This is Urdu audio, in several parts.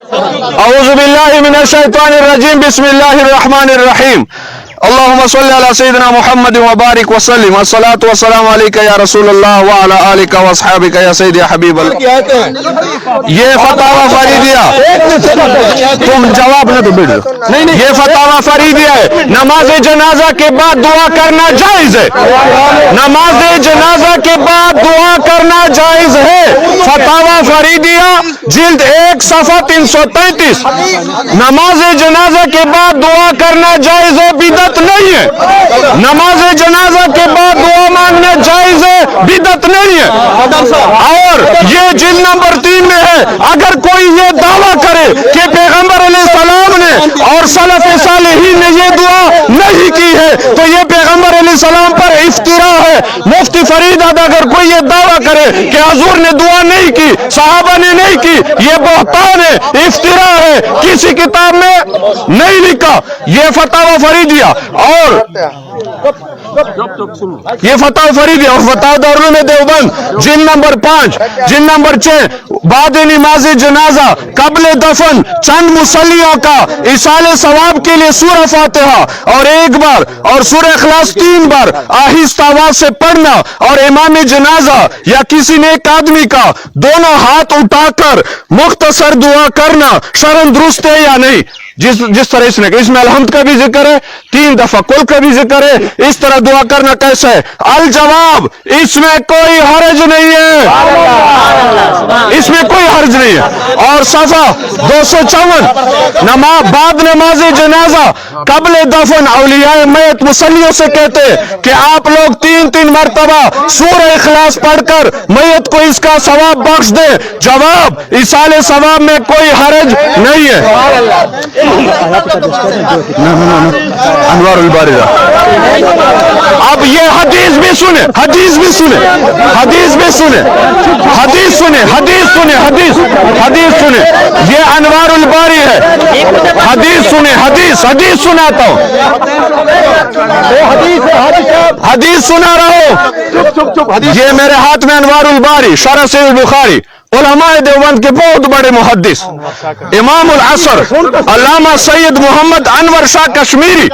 أعوذ بالله من الشيطان الرجيم بسم الله الرحمن الرحيم اللهم صل على سيدنا محمد وبارك وسلم الصلاة والسلام عليك يا رسول الله وعلى آلك واصحابك يا سيدي حبيب الله. یہ فتاوی فریدیہ تم جواب نہ دو بیٹھ جاؤ. یہ فتاوی فریدیہ ہے. نماز جنازہ کے بعد دعا کرنا جائز ہے. نماز جنازہ کے بعد دعا کرنا جائز ہے. فتاوی فریدیہ جلد 1 صفحہ 333. نماز جنازہ کے بعد دعا کرنا جائز ہے، بدعت نہیں ہے. نماز جنازہ کے بعد دعا مانگنا جائز ہے، بدعت نہیں ہے. اور یہ جلد نمبر 3 میں ہے. اگر کوئی یہ دعویٰ کرے کہ پیغمبر علیہ السلام نے اور سلف صالحین نے یہ دعا نہیں کی ہے تو یہ پیغمبر علیہ السلام پر افتراء ہے. مفتی فرید اگر کوئی یہ دعویٰ کرے کہ حضور نے دعا نہیں کی، صحابہ نے نہیں کی، یہ بہتان ہے، افتراء ہے، کسی کتاب میں نہیں لکھا. یہ فتاوی فریدیہ اور یہ فتاوی فریدیہ اور فتاوی دارالعلوم دیوبند جلد نمبر 5 جلد نمبر 6 بعد نماز جنازہ قبل دفن چند مصلیوں کا ایصال ثواب کے لیے سورہ فاتحہ اور 1 بار اور سورہ اخلاص 3 بار آہستہ آواز سے پڑھنا اور امام جنازہ یا کسی نیک آدمی کا دونوں ہاتھ اٹھا کر مختصر دعا کرنا شرعاً درست ہے یا نہیں؟ جس طرح اس نے اس میں الحمد کا بھی ذکر ہے، 3 دفعہ کل کا بھی ذکر ہے. اس طرح دعا کرنا کیسا ہے؟ الجواب اس میں کوئی حرج نہیں ہے، اس میں کوئی حرج نہیں ہے. اور صفحہ 254 بعد نماز جنازہ قبل دفن اولیاء میت مصلیوں سے کہتے کہ آپ لوگ 3 مرتبہ سورہ اخلاص پڑھ کر میت کو اس کا ثواب بخش دے. جواب ایصال ثواب میں کوئی حرج نہیں ہے. انوار الباری. اب یہ حدیث بھی سنیں، حدیث بھی سنیں، حدیث بھی سنیں، حدیث سنیں، حدیث سنیں، حدیث سنیں. یہ انوار الباری ہے. حدیث سنیں، حدیث سناتا ہوں، حدیث سنا رہا ہوں. یہ میرے ہاتھ میں انوار الباری شرح صحیح بخاری. علماء دیوبند کے بہت بڑے محدث امام العصر علامہ سید محمد انور شاہ کشمیری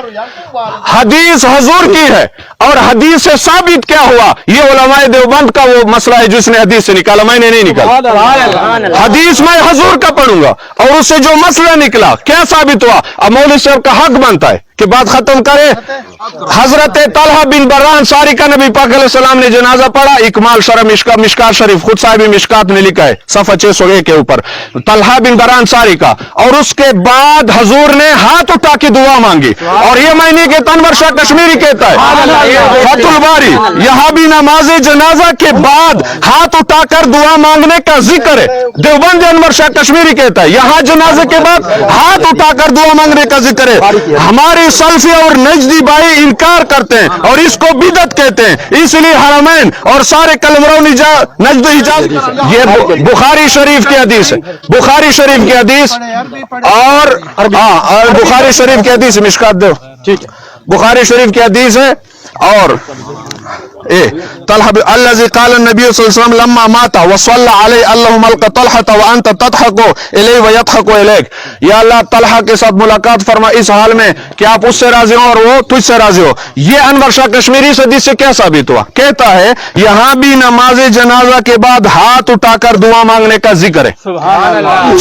حدیث حضور کی ہے. اور حدیث سے ثابت کیا ہوا؟ یہ علماء دیوبند کا وہ مسئلہ ہے جس نے حدیث سے نکالا، میں نے نہیں نکالا. حدیث میں حضور کا پڑھوں گا اور اس سے جو مسئلہ نکلا کیا ثابت ہوا. اب مولوی صاحب کا حق بنتا ہے کہ بات ختم کرے. حضرت طلحہ بن برہ انصاری کا نبی پاک علیہ السلام نے جنازہ پڑھا. اکمال شرح مشکات شریف خود صاحب مشکات نے لکھا ہے صفحہ 601 کے اوپر، طلحہ بن برہ انصاری کا. اور اس کے بعد حضور نے ہاتھ اٹھا کے دعا مانگی. اور یہ میں نہیں کہتا، انور شاہ کشمیری کہتا ہے فتح الباری. یہاں بھی نماز جنازہ کے بعد ہاتھ اٹھا کر دعا مانگنے کا ذکر ہے. دیوبند انور شاہ کشمیری کہتا ہے یہاں جنازے کے بعد ہاتھ اٹھا کر دعا مانگنے کا ذکر ہے. ہمارے سلفی اور نجدی بھائی انکار کرتے ہیں اور اس کو بدعت کہتے ہیں. اس لیے حرمین اور سارے قلمرو نجد حجاز. یہ بخاری شریف کی حدیث ہے، بخاری شریف کی حدیث اور بخاری شریف کی حدیث مشکات دو، بخاری شریف کی حدیث ہے. اور طلحہ الذي قال النبي صلی اللہ علیہ وسلم لما مات وصلى عليه اللهم الق طلحة وانت تضحك اليه ويضحك اليك. یا اللہ طلحہ کے ساتھ ملاقات فرما اس حال میں کہ آپ اس سے راضی ہو اور وہ تجھ سے راضی ہو. یہ انور شاہ کشمیری حدیث سے کیا ثابت ہوا؟ کہتا ہے یہاں بھی نماز جنازہ کے بعد ہاتھ اٹھا کر دعا مانگنے کا ذکر ہے،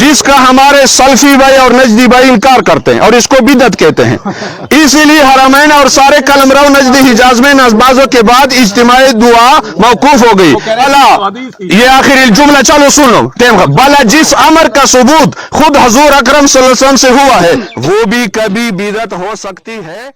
جس کا ہمارے سلفی بھائی اور نجدی بھائی انکار کرتے ہیں اور اس کو بدعت کہتے ہیں. اسی لیے حرمین اور سارے قلمرو نجدی حجاز میں نمازوں کے بعد اجتماعی دعا موقوف ہو گئی. یہ آخری جملہ چلو سن لو. بلا جس امر کا ثبوت خود حضور اکرم صلی اللہ علیہ وسلم سے ہوا ہے وہ بھی کبھی بدعت ہو سکتی ہے.